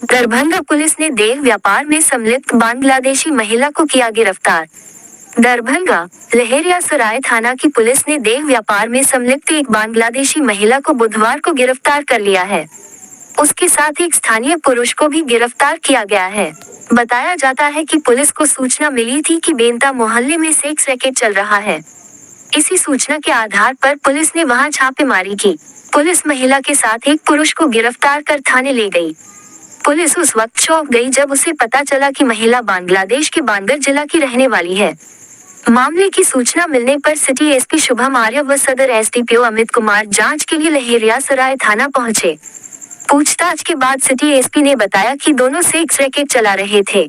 Darbhanga police ने देह व्यापार में संलिप्त बांग्लादेशी महिला को किया गिरफ्तार। दरभंगा लहेरियासराय थाना की पुलिस ने देह व्यापार में संलिप्त एक बांग्लादेशी महिला को बुधवार को गिरफ्तार कर लिया है। उसके साथ एक स्थानीय पुरुष को भी गिरफ्तार किया गया है। बताया जाता है कि पुलिस को सूचना मिली थी कि बेंता मोहल्ले में सेक्स रैकेट चल रहा है। इसी सूचना के आधार पर पुलिस ने वहां छापेमारी की। पुलिस महिला के साथ एक पुरुष को गिरफ्तार कर थाने ले गई। पुलिस उस वक्त चौंक गई जब उसे पता चला कि महिला बांग्लादेश के बांगर जिला की रहने वाली है। मामले की सूचना मिलने पर सिटी एसपी शुभम आर्य व सदर एसडीपीओ अमित कुमार जांच के लिए लहेरियासराय थाना पहुंचे। पूछताछ के बाद सिटी एसपी ने बताया कि दोनों सेक्स रैकेट चला रहे थे।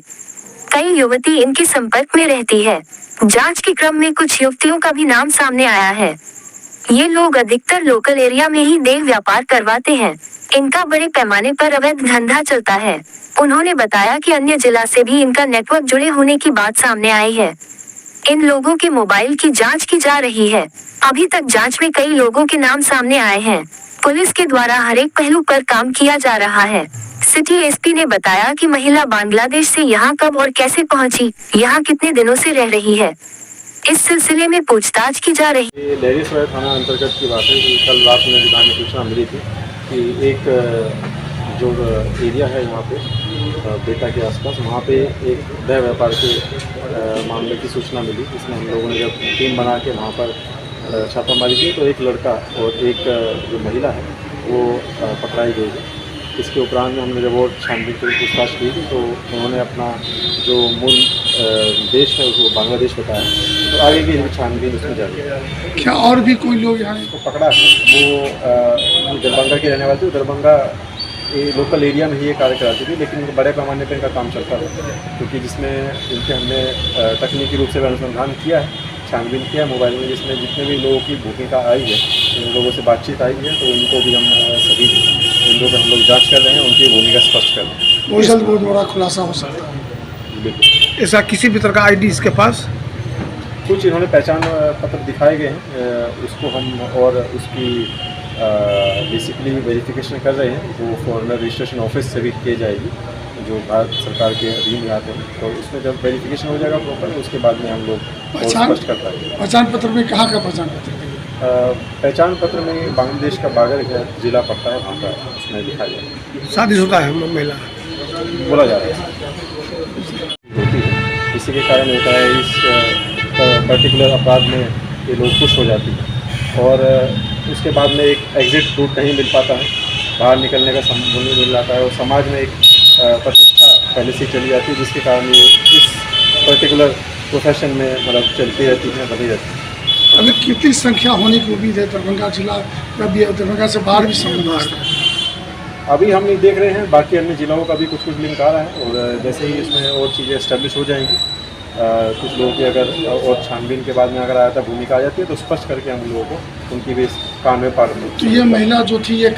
कई युवती इनके संपर्क में रहती है। जांच के क्रम में कुछ युवतियों का भी नाम सामने आया है। ये लोग अधिकतर लोकल एरिया में ही देह व्यापार करवाते हैं। इनका बड़े पैमाने पर अवैध धंधा चलता है। उन्होंने बताया कि अन्य जिला से भी इनका नेटवर्क जुड़े होने की बात सामने आई है। इन लोगों के मोबाइल की जांच की जा रही है। अभी तक जांच में कई लोगों के नाम सामने आए हैं। पुलिस के द्वारा हर एक पहलू पर काम किया जा रहा है। सिटी एसपी ने बताया कि महिला बांग्लादेश से यहाँ कब और कैसे पहुँची, यहाँ कितने दिनों से रह रही है, इस सिलसिले में पूछताछ की जा रही है। लहेरियासराय थाना अंतर्गत की बात है कि कल रात में हमें सूचना मिली थी कि एक जो एरिया है यहाँ पे बेटा के आसपास, वहाँ पे एक देह व्यापार के मामले की सूचना मिली। इसमें हम लोगों ने जब टीम बना के वहाँ पर छापामारी की तो एक लड़का और एक जो महिला है वो पकड़ाई गई है। इसके उपरांत में हमने जब और छानबीन की पूछताछ की तो उन्होंने अपना जो मूल देश है उसको बांग्लादेश बताया। तो आगे की छानबीन उसमें जारी है। क्या और भी कोई लोग यहाँ इसको पकड़ा है? वो दरभंगा के रहने वाले थे। दरभंगा लोकल एरिया में ही ये कार्य कराती थी, लेकिन बड़े पैमाने पर इनका काम चलता है, क्योंकि जिसमें इनके हमने तकनीकी रूप से अनुसंधान किया है, छानबीन किया है मोबाइल में, जिसमें जितने भी लोगों की भूमिका आई है, इन लोगों से बातचीत आई है, तो उनको भी हम सभी इन लोगों हम लोग जांच कर रहे हैं, उनकी भूमिका स्पष्ट कर रहे हैं। बहुत जल्द बहुत बड़ा खुलासा हो सकता है। बिल्कुल। ऐसा किसी भी तरह का आईडी इसके पास कुछ इन्होंने पहचान पत्र दिखाए गए हैं, उसको हम और उसकी बेसिकली वेरिफिकेशन कर रहे हैं। वो फॉरेनर रजिस्ट्रेशन ऑफिस से भी की जाएगी, जो भारत सरकार के अधीन आते हैं। तो उसमें जब वेरिफिकेशन हो जाएगा प्रॉपर, उसके बाद में हम लोग स्पष्ट कर पाएंगे। पहचान पत्र में कहाँ का पहचान पत्र? पहचान पत्र में बांग्लादेश का बागर जिला पड़ता है, वहाँ का उसमें लिखा जाएगा। शादीशुदा है महिला बोला जा रहा है होती है, इसी के कारण होता है इस पर्टिकुलर अपराध में ये लोग खुश हो जाती है और उसके बाद में एक एग्जिट रूट नहीं मिल पाता है, बाहर निकलने का संभव नहीं मिल जाता है और समाज में एक प्रतिष्ठा पहले से चली जाती है, जिसके कारण ये इस पर्टिकुलर प्रोफेशन में मतलब चलती रहती है, बनी रहती है। अभी कितनी संख्या होने की उम्मीद है? दरभंगा जिला दरभंगा से बाहर भी संबंध है? अभी हम नहीं देख रहे हैं, बाकी अन्य जिलों का भी कुछ लिंक आ रहा है और जैसे ही इसमें और चीज़ें एस्टेब्लिश हो जाएंगी, कुछ लोगों की अगर और छानबीन के बाद में अगर आया था भूमिका आ जाती है तो स्पष्ट करके हम लोगों को उनकी भी कान में पार। तो ये महिला जो थी, ये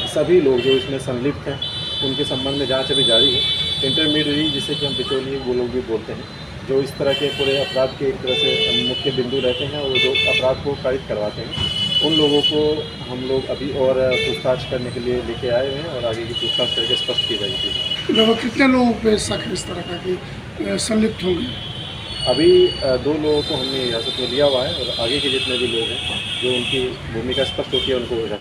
सभी लोग जो इसमें संलिप्त हैं उनके संबंध में जांच अभी जारी है। इंटरमीडिएट जिसे कि हम बिचौलिए वो लोग भी बोलते हैं, जो इस तरह के पूरे अपराध के एक तरह से मुख्य बिंदु रहते हैं और जो अपराध को कारित करवाते हैं, उन लोगों को हम लोग अभी और पूछताछ करने के लिए लेके आए हैं और आगे की पूछताछ करके स्पष्ट की जाएगी। लगभग कितने लोगों पे शक इस तरह का कि संलिप्त होंगे? अभी 2 लोगों को हमने हिरासत में लिया हुआ है और आगे के जितने भी लोग हैं जो उनकी भूमिका स्पष्ट होती है उनको